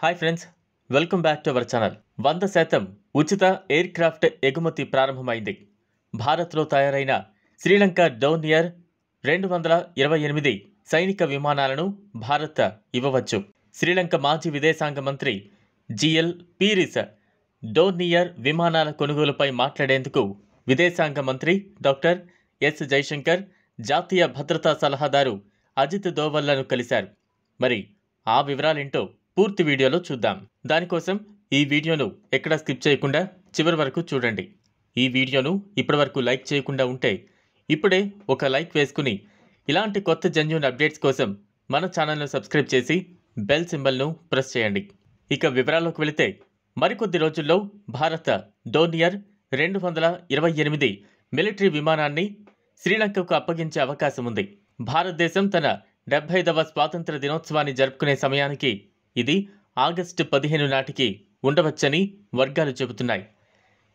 Hi friends, welcome back to our channel. 100% ఉచిత air craft ఎగుమతి ప్రారంభమైంది. భారత్లో తయారైన శ్రీలంక డోర్నియర్ 228 సైనిక విమానాలను భారత్ ఇవ్వవచ్చు. శ్రీలంక మాజీ విదేశాంగ మంత్రి జిఎల్ పీరిస్ డోర్నియర్ విమానాల కొనుగోలుపై మాట్లాడేందుకు విదేశాంగ మంత్రి డాక్టర్ ఎస్ జైశంకర్, జాతీయ భద్రతా సలహాదారు అజిత్ దోవల్లను కలిశారు. మరి ఆ వివరాలేంటో పూర్తి వీడియోలో చూద్దాం. దానికోసం ఈ వీడియోను ఎక్కడా స్కిప్ చేయకుండా చివరి వరకు చూడండి. ఈ వీడియోను ఇప్పటివరకు లైక్ చేయకుండా ఉంటే ఇప్పుడే ఒక లైక్ వేసుకుని ఇలాంటి కొత్త జెన్యూన్ అప్డేట్స్ కోసం మన ఛానల్ను సబ్స్క్రైబ్ చేసి బెల్ సింబల్ను ప్రెస్ చేయండి. ఇక వివరాల్లోకి వెళితే, మరికొద్ది రోజుల్లో భారత డోర్నియర్ 228 మిలిటరీ విమానాన్ని శ్రీలంకకు అప్పగించే అవకాశం ఉంది. భారతదేశం తన 75వ స్వాతంత్ర దినోత్సవాన్ని జరుపుకునే సమయానికి ఇది ఆగస్టు 15 నాటికి ఉండవచ్చని వర్గాలు చెబుతున్నాయి.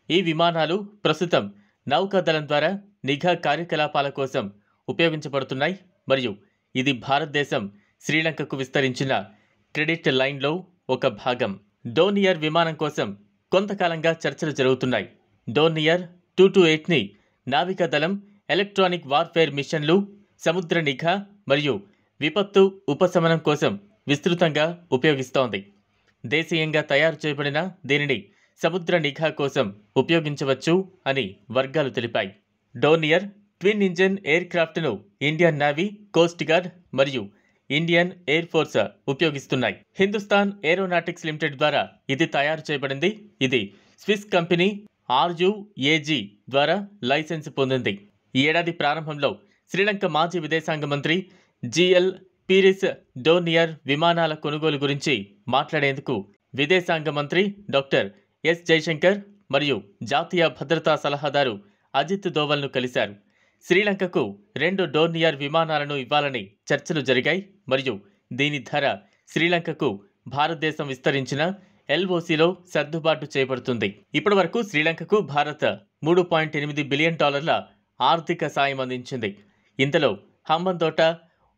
ఈ విమానాలు ప్రస్తుతం నౌకాదళం ద్వారా నిఘా కార్యకలాపాల కోసం ఉపయోగించబడుతున్నాయి మరియు ఇది భారతదేశం శ్రీలంకకు విస్తరించిన క్రెడిట్ లైన్లో ఒక భాగం. డోర్నియర్ విమానం కోసం కొంతకాలంగా చర్చలు జరుగుతున్నాయి. డోర్నియర్ 228ని నావికాదళం ఎలక్ట్రానిక్ వార్ఫేర్ మిషన్లు, సముద్ర నిఘా మరియు విపత్తు ఉపశమనం కోసం విస్తృతంగా ఉపయోగిస్తోంది. దేశీయంగా తయారు చేయబడిన దీనిని సముద్ర నిఘా కోసం ఉపయోగించవచ్చు అని వర్గాలు తెలిపాయి. డోర్నియర్ ట్విన్ ఇంజిన్ ఎయిర్ క్రాఫ్ట్ను ఇండియన్ నేవీ, కోస్ట్ గార్డ్ మరియు ఇండియన్ ఎయిర్ ఫోర్స్ ఉపయోగిస్తున్నాయి. హిందుస్థాన్ ఏరోనాటిక్స్ లిమిటెడ్ ద్వారా ఇది తయారు చేయబడింది. ఇది స్విస్ కంపెనీ RUAG ద్వారా లైసెన్స్ పొందింది. ఈ ఏడాది ప్రారంభంలో శ్రీలంక మాజీ విదేశాంగ మంత్రి జిఎల్ పీరిస్ డోర్నియర్ విమానాల కొనుగోలు గురించి మాట్లాడేందుకు విదేశాంగ మంత్రి డాక్టర్ ఎస్ జైశంకర్ మరియు జాతీయ భద్రతా సలహాదారు అజిత్ దోవల్ను కలిశారు. శ్రీలంకకు 2 డోర్నియర్ విమానాలను ఇవ్వాలని చర్చలు జరిగాయి మరియు దీని ధర శ్రీలంకకు భారతదేశం విస్తరించిన LOCలో సర్దుబాటు చేయబడుతుంది. ఇప్పటివరకు శ్రీలంకకు భారత్ $3.8 బిలియన్ ఆర్థిక సాయం అందించింది. ఇందులో హంబంతోట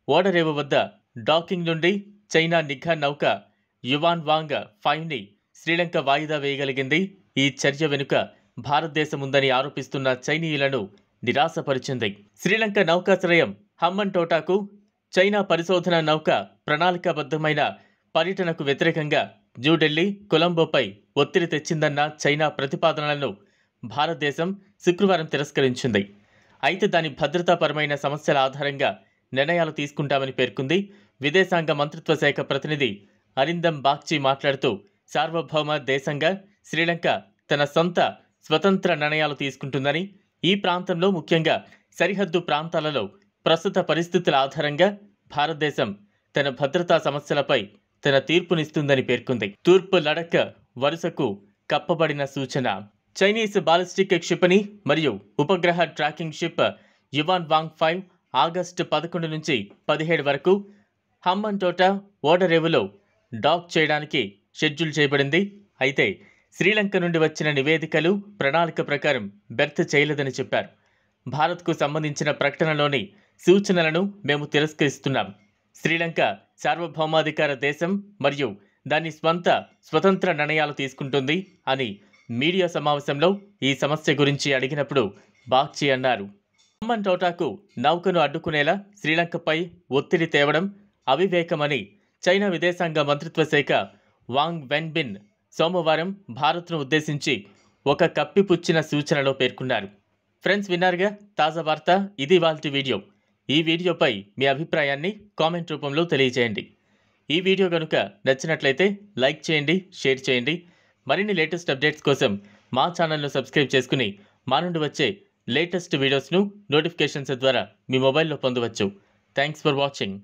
ఓడరేవు వద్ద డాకింగ్ నుండి చైనా నిఘా నౌక యువాన్ వాంగ్ 5ని శ్రీలంక వాయిదా వేయగలిగింది. ఈ చర్య వెనుక భారతదేశం ఉందని ఆరోపిస్తున్న చైనీయులను నిరాశపరిచింది. శ్రీలంక నౌకాశ్రయం హంబంటోటాకు చైనా పరిశోధన నౌక ప్రణాళికాబద్ధమైన పర్యటనకు వ్యతిరేకంగా న్యూఢిల్లీ, కొలంబోపై ఒత్తిడి తెచ్చిందన్న చైనా ప్రతిపాదనలను భారతదేశం శుక్రవారం తిరస్కరించింది. అయితే దాని భద్రతాపరమైన సమస్యల ఆధారంగా నిర్ణయాలు తీసుకుంటామని పేర్కొంది. విదేశాంగ మంత్రిత్వ శాఖ ప్రతినిధి అరిందమ్ బాగ్చి మాట్లాడుతూ, సార్వభౌమ దేశంగా శ్రీలంక తన సొంత స్వతంత్ర నిర్ణయాలు తీసుకుంటుందని, ఈ ప్రాంతంలో ముఖ్యంగా సరిహద్దు ప్రాంతాలలో ప్రస్తుత పరిస్థితుల ఆధారంగా భారతదేశం తన భద్రతా సమస్యలపై తన తీర్పునిస్తుందని పేర్కొంది. తూర్పు లడఖ్ వరుసకు కప్పబడిన సూచన. చైనీస్ బాలిస్టిక్ క్షిపణి మరియు ఉపగ్రహ ట్రాకింగ్ షిప్ యువాన్ వాంగ్ 5 ఆగస్టు 11 నుంచి 17 వరకు హంబంటోట ఓడరేవులో డాక్ చేయడానికి షెడ్యూల్ చేయబడింది. అయితే శ్రీలంక నుండి వచ్చిన నివేదికలు ప్రణాళిక ప్రకారం బెర్త్ చేయలేదని చెప్పారు. భారత్కు సంబంధించిన ప్రకటనలోని సూచనలను మేము తిరస్కరిస్తున్నాం. శ్రీలంక సార్వభౌమాధికార దేశం మరియు దాని స్వతంత్ర నిర్ణయాలు తీసుకుంటుంది అని మీడియా సమావేశంలో ఈ సమస్య గురించి అడిగినప్పుడు బాగ్చి అన్నారు. హంబంటోటాకు నౌకను అడ్డుకునేలా శ్రీలంకపై ఒత్తిడి తేవడం అవివేకమని చైనా విదేశాంగ మంత్రిత్వ శాఖ వాంగ్ వెన్బిన్ సోమవారం భారత్ను ఉద్దేశించి ఒక కప్పిపుచ్చిన సూచనలో పేర్కొన్నారు. ఫ్రెండ్స్, విన్నారుగా తాజా వార్త. ఇది ఇవాల్టి వీడియో. ఈ వీడియోపై మీ అభిప్రాయాన్ని కామెంట్ రూపంలో తెలియజేయండి. ఈ వీడియో కనుక నచ్చినట్లయితే లైక్ చేయండి, షేర్ చేయండి. మరిన్ని లేటెస్ట్ అప్డేట్స్ కోసం మా ఛానల్ను సబ్స్క్రైబ్ చేసుకుని మా నుండి వచ్చే లేటెస్ట్ వీడియోస్ను నోటిఫికేషన్స్ ద్వారా మీ మొబైల్లో పొందవచ్చు. Thanks for watching.